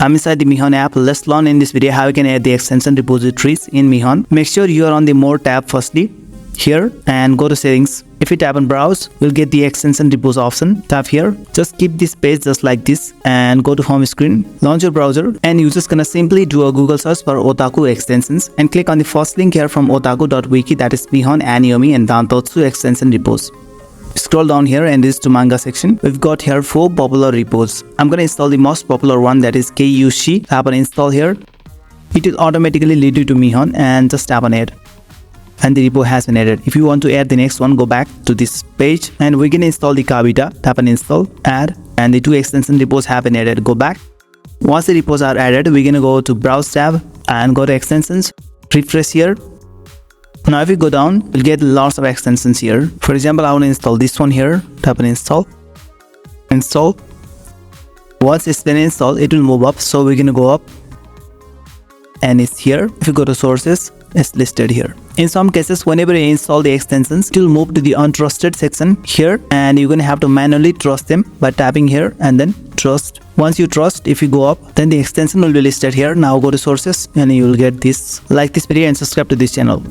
I'm inside the Mihon app. Let's learn in this video how you can add the extension repositories in Mihon. Make sure you are on the More tab firstly here and go to settings. If you tap on browse, you'll get the extension repos option. Tap here. Just keep this page just like this and go to home screen. Launch your browser and you're just gonna simply do a Google search for Otaku extensions and click on the first link here from otaku.wiki, that is Mihon Anime and Dantotsu extension repos. Scroll down here and this to manga section. We've got here 4 popular repos. I'm gonna install the most popular one, that is Kyushi. Tap on install here. It will automatically lead you to Mihon and just tap on add. And the repo has been added. If you want to add the next one, go back to this page and we're gonna install the Kabita. Tap on install, add, and the 2 extension repos have been added. Go back. Once the repos are added, we're gonna go to browse tab and go to extensions. Refresh here. Now if you go down, you'll get lots of extensions here. For example, I want to install this one here. Tap on install. Install. Once it's been installed, it will move up. So we're gonna go up and it's here. If you go to sources, it's listed here. In some cases, whenever you install the extensions, it will move to the untrusted section here and you're gonna have to manually trust them by tapping here and then trust. Once you trust, if you go up, then the extension will be listed here. Now go to sources and you will get this. Like this video and subscribe to this channel.